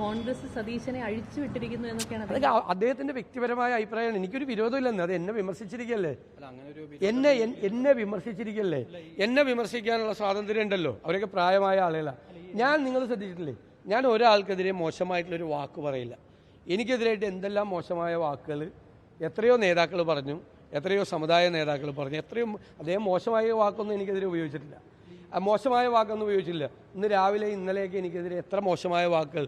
കോൺഗ്രസ് സതീശനെ അഴിച്ചുവിട്ടിരിക്കുന്നു എന്നൊക്കെയാണ് അതൊക്കെ അദ്ദേഹത്തിന്റെ വ്യക്തിപരമായ അഭിപ്രായമാണ്. എനിക്കൊരു വിരോധമില്ലെന്ന്. അത് എന്നെ വിമർശിച്ചിരിക്കല്ലേ, എന്നെ വിമർശിച്ചിരിക്കല്ലേ. എന്നെ വിമർശിക്കാനുള്ള സ്വാതന്ത്ര്യം ഉണ്ടല്ലോ. അവരൊക്കെ പ്രായമായ ആളുകളാണ്. നിങ്ങൾ ശ്രദ്ധിച്ചിട്ടില്ലേ, ഞാൻ ഒരാൾക്കെതിരെ മോശമായിട്ടുള്ളൊരു വാക്ക് പറയില്ല. എനിക്കെതിരായിട്ട് എന്തെല്ലാം മോശമായ വാക്കുകൾ എത്രയോ നേതാക്കൾ പറഞ്ഞു, എത്രയോ സമുദായ നേതാക്കൾ പറഞ്ഞു. എത്രയും അദ്ദേഹം മോശമായ വാക്കൊന്നും എനിക്കെതിരെ ഉപയോഗിച്ചിട്ടില്ല. മോശമായ വാക്കൊന്നും ഉപയോഗിച്ചില്ല. ഇന്ന് രാവിലെ ഇന്നലെയൊക്കെ എനിക്കെതിരെ എത്ര മോശമായ വാക്കുകൾ.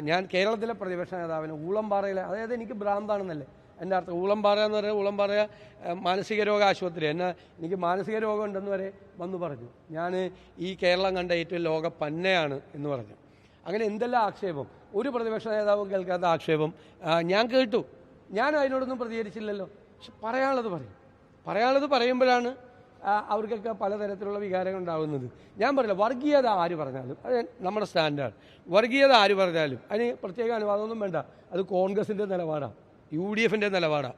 ഞാൻ കേരളത്തിലെ പ്രതിപക്ഷ നേതാവിന് ഊളംപാറയിലെ, അതായത് എനിക്ക് ഭ്രാന്താണെന്നല്ലേ എൻ്റെ അർത്ഥം. ഊളംപാറ എന്ന് പറയുന്നത്, ഊളംപാറ മാനസിക രോഗ ആശുപത്രി. എനിക്ക് മാനസിക രോഗം ഉണ്ടെന്ന് വരെ വന്നു പറഞ്ഞു. ഞാൻ ഈ കേരളം കണ്ട ഏറ്റവും ലോക പന്നയാണ് എന്ന് പറഞ്ഞു. അങ്ങനെ എന്തെല്ലാം ആക്ഷേപം, ഒരു പ്രതിപക്ഷ നേതാവും കേൾക്കാത്ത ആക്ഷേപം ഞാൻ കേട്ടു. ഞാൻ അതിനോടൊന്നും പ്രതികരിച്ചില്ലല്ലോ. പക്ഷെ പറയാനുള്ളത് പറയുമ്പോഴാണ് അവർക്കൊക്കെ പലതരത്തിലുള്ള വികാരങ്ങൾ ഉണ്ടാകുന്നത്. ഞാൻ പറയില്ല, വർഗീയത ആര് പറഞ്ഞാലും അത് നമ്മുടെ സ്റ്റാൻഡാണ്. വർഗീയത ആര് പറഞ്ഞാലും അതിന് പ്രത്യേക അനുവാദമൊന്നും വേണ്ട. അത് കോൺഗ്രസിൻ്റെ നിലപാടാണ്, UDF നിലപാടാണ്.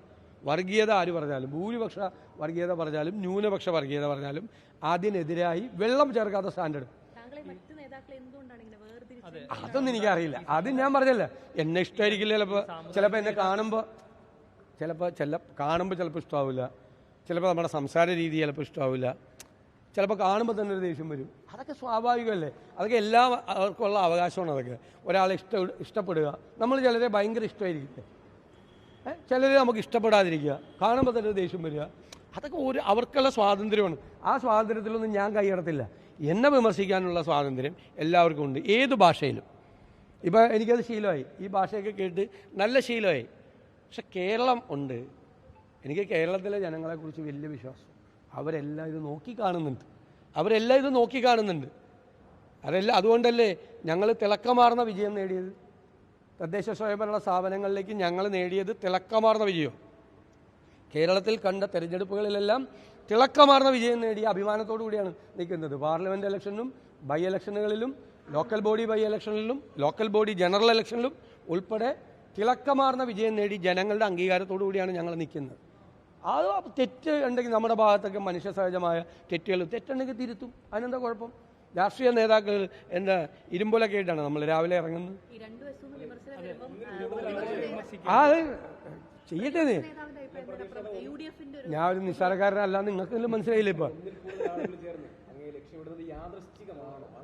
വർഗീയത ആര് പറഞ്ഞാലും, ഭൂരിപക്ഷ വർഗീയത പറഞ്ഞാലും ന്യൂനപക്ഷ വർഗീയത പറഞ്ഞാലും അതിനെതിരായി വെള്ളം ചേർക്കാത്ത സ്റ്റാൻഡേർഡ്. അതൊന്നും എനിക്കറിയില്ല. അത് ഞാൻ പറഞ്ഞല്ല, എന്നെ ഇഷ്ടമായിരിക്കില്ല. ചിലപ്പോൾ എന്നെ കാണുമ്പോൾ ചിലപ്പോൾ ഇഷ്ടമാവില്ല. ചിലപ്പോൾ നമ്മുടെ സംസാര രീതി ചിലപ്പോൾ ഇഷ്ടമാവില്ല. ചിലപ്പോൾ കാണുമ്പോൾ തന്നെ ഒരു ദേഷ്യം വരും. അതൊക്കെ സ്വാഭാവികമല്ലേ. അതൊക്കെ എല്ലാവർക്കുള്ള അവകാശമാണ്. അതൊക്കെ ഒരാളെ ഇഷ്ടപ്പെടുക. നമ്മൾ ചിലരെ ഭയങ്കര ഇഷ്ടമായിരിക്കില്ലേ, ചിലരെ നമുക്ക് ഇഷ്ടപ്പെടാതിരിക്കുക, കാണുമ്പോൾ തന്നെ ദേഷ്യം വരിക. അതൊക്കെ അവർക്കുള്ള സ്വാതന്ത്ര്യമാണ്. ആ സ്വാതന്ത്ര്യത്തിലൊന്നും ഞാൻ കൈയടത്തില്ല. എന്നെ വിമർശിക്കാനുള്ള സ്വാതന്ത്ര്യം എല്ലാവർക്കും ഉണ്ട്, ഏത് ഭാഷയിലും. ഇപ്പോൾ എനിക്കത് ശീലമായി, ഈ ഭാഷയൊക്കെ കേട്ട് നല്ല ശീലമായി. പക്ഷെ കേരളം ഉണ്ട്. എനിക്ക് കേരളത്തിലെ ജനങ്ങളെക്കുറിച്ച് വലിയ വിശ്വാസം. അവരെല്ലാം ഇത് നോക്കി കാണുന്നുണ്ട്. അതുകൊണ്ടല്ലേ ഞങ്ങൾ തിളക്കമാർന്ന വിജയം നേടിയത്. തദ്ദേശ സ്വയംഭരണ സ്ഥാപനങ്ങളിലേക്ക് ഞങ്ങൾ നേടിയത് തിളക്കമാർന്ന വിജയം. കേരളത്തിൽ കണ്ട തെരഞ്ഞെടുപ്പുകളിലെല്ലാം തിളക്കമാർന്ന വിജയം നേടിയ അഭിമാനത്തോടു കൂടിയാണ് നിൽക്കുന്നത്. പാർലമെൻറ്റ് ഇലക്ഷനിലും ബൈ ഇലക്ഷനുകളിലും ലോക്കൽ ബോഡി ബൈ ഇലക്ഷനിലും ലോക്കൽ ബോഡി ജനറൽ ഇലക്ഷനിലും ഉൾപ്പെടെ തിളക്കമാർന്ന വിജയം നേടി ജനങ്ങളുടെ അംഗീകാരത്തോടു കൂടിയാണ് ഞങ്ങൾ നിൽക്കുന്നത്. അത് തെറ്റ് ഉണ്ടെങ്കിൽ നമ്മുടെ ഭാഗത്തൊക്കെ മനുഷ്യ സഹജമായ തെറ്റുണ്ടെങ്കിൽ തിരുത്തും. അതിനെന്താ കുഴപ്പം? രാഷ്ട്രീയ നേതാക്കൾ ഇരുമ്പൊലൊക്കെ ആയിട്ടാണ് നമ്മൾ രാവിലെ ഇറങ്ങുന്നത്. ചെയ്യട്ടെ. ഞാൻ ഒരു നിസ്സാരക്കാരനല്ല, നിങ്ങൾക്ക് മനസ്സിലായില്ലേ ഇപ്പൊ?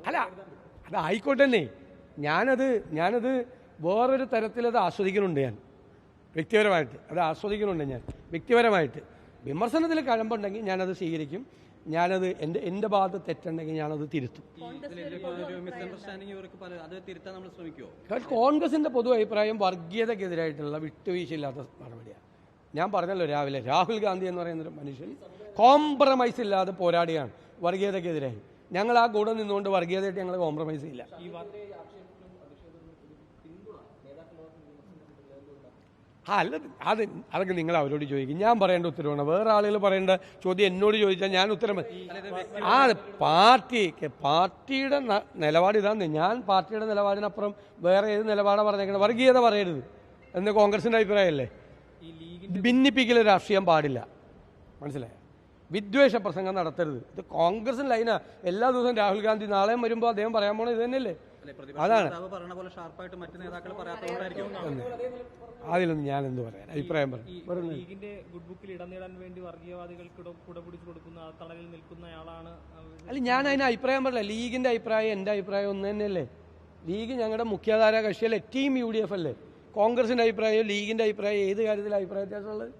അല്ല, അത് ആയിക്കോട്ടെ തന്നെ. ഞാനത് വേറൊരു തരത്തിലത് ആസ്വദിക്കുന്നുണ്ട്. ഞാൻ വ്യക്തിപരമായിട്ട് അത് ആസ്വദിക്കുന്നുണ്ട്. ഞാൻ വ്യക്തിപരമായിട്ട് വിമർശനത്തിൽ കഴമ്പുണ്ടെങ്കിൽ ഞാനത് സ്വീകരിക്കും. ഞാനത് എൻ്റെ ഭാഗത്ത് തെറ്റുണ്ടെങ്കിൽ ഞാനത് തിരുത്തും. കോൺഗ്രസിന്റെ പൊതു അഭിപ്രായം വർഗീയതക്കെതിരായിട്ടുള്ള വിട്ടുവീഴ്ചയില്ലാത്ത നടപടിയാണ്. ഞാൻ പറഞ്ഞല്ലോ രാവിലെ, രാഹുൽ ഗാന്ധി എന്ന് പറയുന്നൊരു മനുഷ്യൻ കോംപ്രമൈസ് ഇല്ലാതെ പോരാടിയാണ് വർഗീയതക്കെതിരായി. ഞങ്ങൾ ആ കൂടെ നിന്നുകൊണ്ട് വർഗീയതയായിട്ട് ഞങ്ങൾ കോംപ്രമൈസ് ഇല്ല. അതൊക്കെ നിങ്ങൾ അവരോട് ചോദിക്കും. ഞാൻ പറയേണ്ട ഉത്തരവാണ്. വേറെ ആളുകൾ പറയേണ്ട ചോദ്യം എന്നോട് ചോദിച്ചാൽ ഞാൻ ഉത്തരം പാർട്ടിയുടെ നിലപാട് ഇതാന്ന്. ഞാൻ പാർട്ടിയുടെ നിലപാടിനപ്പുറം വേറെ ഏത് നിലപാടാണ് പറഞ്ഞേക്കുന്നത്? വർഗീയത പറയരുത് എന്ന് കോൺഗ്രസിന്റെ അഭിപ്രായമല്ലേ. ഭിന്നിപ്പിക്കൽ രാഷ്ട്രീയം പാടില്ല, മനസ്സിലായോ? വിദ്വേഷ പ്രസംഗം നടത്തരുത്. ഇത് കോൺഗ്രസിന് ലൈനാ. എല്ലാ ദിവസവും രാഹുൽ ഗാന്ധി നാളെയും വരുമ്പോൾ അദ്ദേഹം പറയാൻ പോണത് ഇത് തന്നെയല്ലേ. അതാണ്. അതിലൊന്നും ഞാൻ എന്ത് പറയാൻ അഭിപ്രായം പറഞ്ഞു. അല്ല, ഞാൻ അതിന് അഭിപ്രായം പറഞ്ഞില്ല. ലീഗിന്റെ അഭിപ്രായം എൻ്റെ അഭിപ്രായം ഒന്ന് തന്നെയല്ലേ. ലീഗ് ഞങ്ങളുടെ മുഖ്യധാര കക്ഷിയല്ലേ, ടീം UDF അല്ലേ. കോൺഗ്രസിന്റെ അഭിപ്രായം ലീഗിന്റെ അഭിപ്രായം ഏത് കാര്യത്തിലും അഭിപ്രായ വ്യത്യാസമുള്ളത്?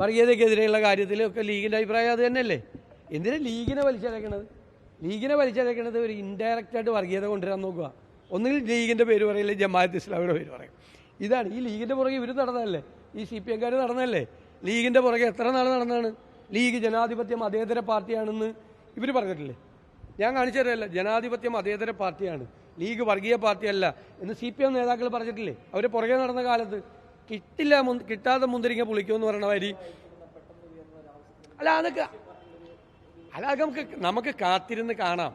വർഗീയതയ്ക്കെതിരെയുള്ള കാര്യത്തിലൊക്കെ ലീഗിന്റെ അഭിപ്രായം അത് തന്നെയല്ലേ. എന്തിനാ ലീഗിനെ വലിച്ചഴക്കണത്? ഒരു ഇൻഡയറക്റ്റായിട്ട് വർഗീയത കൊണ്ടുവരാൻ നോക്കുക. ഒന്നുകിൽ ലീഗിന്റെ പേര് പറയില്ല, ജമാഅത്ത് ഇസ്ലാമിയുടെ പേര് പറയും. ഇതാണ് ഈ ലീഗിന്റെ പുറകെ ഇവർ നടന്നതല്ലേ, ഈ CPM നടന്നതല്ലേ. ലീഗിന്റെ പുറകെ എത്ര നാൾ നടന്നതാണ്? ലീഗ് ജനാധിപത്യ മതേതര പാർട്ടിയാണെന്ന് ഇവർ പറഞ്ഞിട്ടില്ലേ? ഞാൻ കാണിച്ചു തരാമല്ല, ജനാധിപത്യ മതേതര പാർട്ടിയാണ്, ലീഗ് വർഗീയ പാർട്ടിയല്ല എന്ന് CPM നേതാക്കൾ പറഞ്ഞിട്ടില്ലേ? അവർ പുറകെ നടന്ന കാലത്ത് കിട്ടാതെ മുന്തിരിങ്ങ പുളിക്കുമെന്ന് പറഞ്ഞ മാതിരി. അതൊക്കെ നമുക്ക് കാത്തിരുന്ന് കാണാം.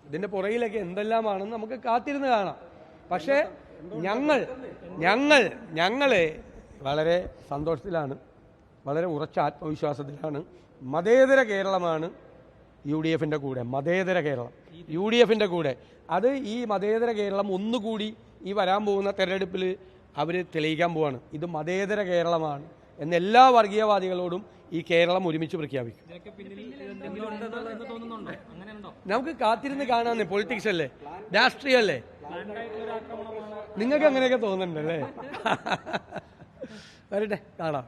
ഇതിന്റെ പുറകിലൊക്കെ എന്തെല്ലാമാണെന്ന് നമുക്ക് കാത്തിരുന്ന് കാണാം. പക്ഷേ ഞങ്ങള് വളരെ സന്തോഷത്തിലാണ്, വളരെ ഉറച്ച ആത്മവിശ്വാസത്തിലാണ്. മതേതര കേരളമാണ് UDF കൂടെ, മതേതര കേരളം UDF കൂടെ. അത് ഈ മതേതര കേരളം ഒന്നുകൂടി ഈ വരാൻ പോകുന്ന തെരഞ്ഞെടുപ്പിൽ അവർ തെളിയിക്കാൻ പോവാണ്. ഇത് മതേതര കേരളമാണ് എന്ന് എല്ലാ വർഗീയവാദികളോടും ഈ കേരളം ഒരുമിച്ച് പ്രഖ്യാപിക്കും. നമുക്ക് കാത്തിരുന്ന് കാണാന്ന്. പൊളിറ്റിക്സ് അല്ലേ, രാഷ്ട്രീയമല്ലേ, നിങ്ങൾക്ക് അങ്ങനെയൊക്കെ തോന്നുന്നുണ്ടല്ലേ? വരട്ടെ, കാണാം.